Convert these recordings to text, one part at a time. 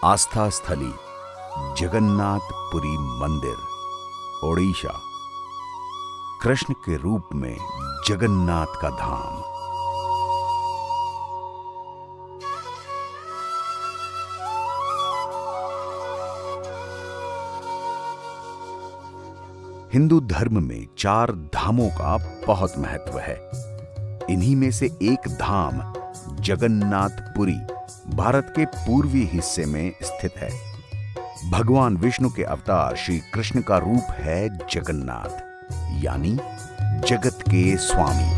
आस्था स्थली जगन्नाथपुरी मंदिर, ओडिशा। कृष्ण के रूप में जगन्नाथ का धाम। हिंदू धर्म में 4 धामों का बहुत महत्व है। इन्हीं में से एक धाम जगन्नाथपुरी भारत के पूर्वी हिस्से में स्थित है। भगवान विष्णु के अवतार श्री कृष्ण का रूप है जगन्नाथ, यानी जगत के स्वामी।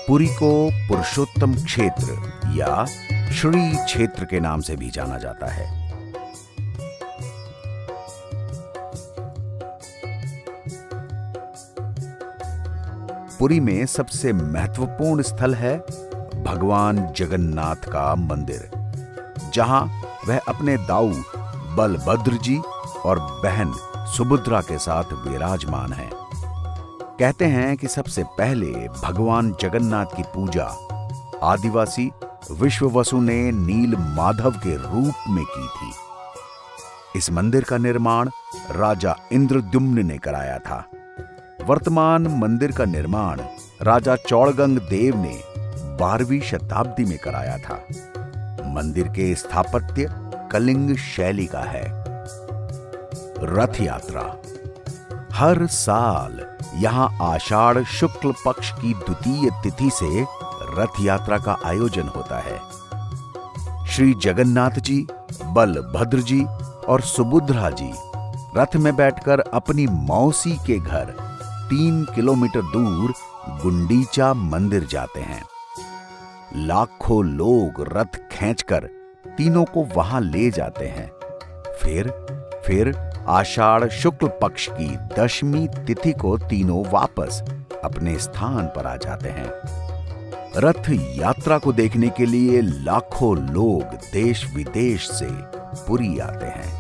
पुरी को पुरुषोत्तम क्षेत्र या श्री क्षेत्र के नाम से भी जाना जाता है। पुरी में सबसे महत्वपूर्ण स्थल है भगवान जगन्नाथ का मंदिर, जहां वह अपने दाऊ बलभद्र जी और बहन सुभद्रा के साथ विराजमान हैं। कहते हैं कि सबसे पहले भगवान जगन्नाथ की पूजा आदिवासी विश्ववसु ने नील माधव के रूप में की थी। इस मंदिर का निर्माण राजा इंद्रद्युम्न ने कराया था। वर्तमान मंदिर का निर्माण राजा चौड़गंग देव ने 12वीं शताब्दी में कराया था। मंदिर के स्थापत्य कलिंग शैली का है। रथ यात्रा हर साल यहां आषाढ़ शुक्ल पक्ष की द्वितीय तिथि से रथ यात्रा का आयोजन होता है। श्री जगन्नाथ जी, बलभद्र जी और सुभद्रा जी रथ में बैठकर अपनी मौसी के घर 3 किलोमीटर दूर गुंडीचा मंदिर जाते हैं। लाखों लोग रथ खींचकर तीनों को वहां ले जाते हैं। फिर आषाढ़ शुक्ल पक्ष की 10वीं तिथि को तीनों वापस अपने स्थान पर आ जाते हैं। रथ यात्रा को देखने के लिए लाखों लोग देश विदेश से पुरी आते हैं।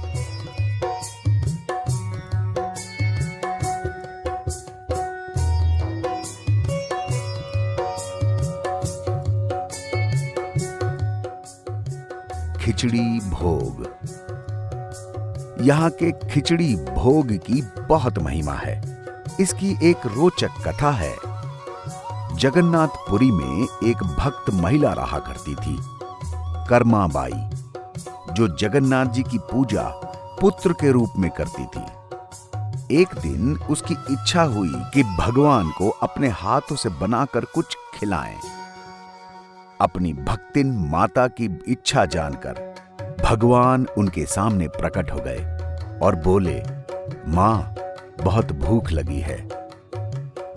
खिचड़ी भोग। यहां के खिचड़ी भोग की बहुत महिमा है। इसकी एक रोचक कथा है। जगन्नाथपुरी में एक भक्त महिला रहा करती थी, कर्मा बाई, जो जगन्नाथ जी की पूजा पुत्र के रूप में करती थी। एक दिन उसकी इच्छा हुई कि भगवान को अपने हाथों से बनाकर कुछ खिलाएं। अपनी भक्तिन माता की इच्छा जानकर भगवान उनके सामने प्रकट हो गए और बोले, मां, बहुत भूख लगी है।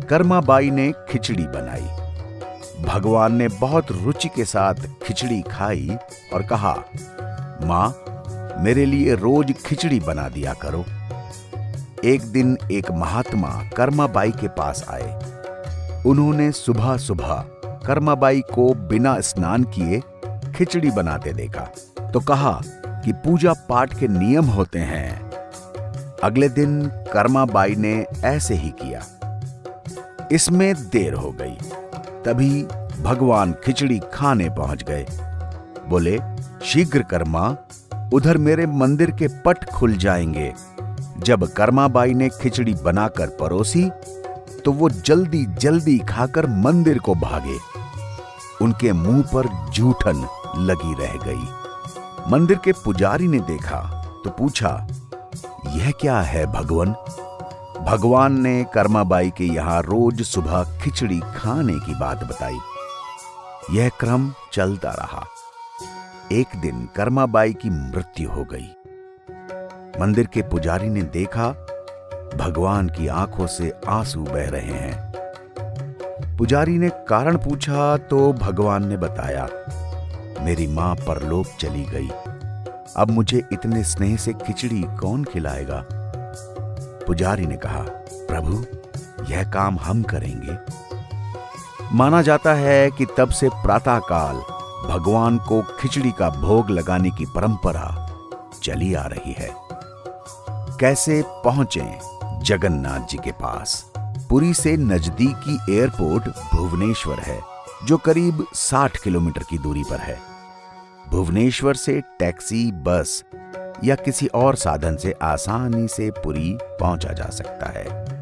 कर्माबाई ने खिचड़ी बनाई। भगवान ने बहुत रुचि के साथ खिचड़ी खाई और कहा, मां, मेरे लिए रोज खिचड़ी बना दिया करो। एक दिन एक महात्मा कर्माबाई के पास आए। उन्होंने सुबह सुबह कर्माबाई को बिना स्नान किए खिचड़ी बनाते देखा तो कहा कि पूजा पाठ के नियम होते हैं। अगले दिन कर्माबाई ने ऐसे ही किया। इसमें देर हो गई। तभी भगवान खिचड़ी खाने पहुंच गए। बोले, शीघ्र कर्मा, उधर मेरे मंदिर के पट खुल जाएंगे। जब कर्माबाई ने खिचड़ी बनाकर परोसी तो वो जल्दी जल्दी खाकर मंदिर को भागे। उनके मुंह पर जूठन लगी रह गई। मंदिर के पुजारी ने देखा तो पूछा, यह क्या है भगवान? भगवान ने कर्माबाई के यहां रोज सुबह खिचड़ी खाने की बात बताई। यह क्रम चलता रहा। एक दिन कर्माबाई की मृत्यु हो गई। मंदिर के पुजारी ने देखा भगवान की आंखों से आंसू बह रहे हैं। पुजारी ने कारण पूछा तो भगवान ने बताया, मेरी मां परलोक चली गई। अब मुझे इतने स्नेह से खिचड़ी कौन खिलाएगा? पुजारी ने कहा, प्रभु, यह काम हम करेंगे। माना जाता है कि तब से प्रातःकाल भगवान को खिचड़ी का भोग लगाने की परंपरा चली आ रही है। कैसे पहुंचें जगन्नाथ जी के पास? पुरी से नजदीकी एयरपोर्ट भुवनेश्वर है, जो करीब 60 किलोमीटर की दूरी पर है। भुवनेश्वर से टैक्सी, बस या किसी और साधन से आसानी से पुरी पहुंचा जा सकता है।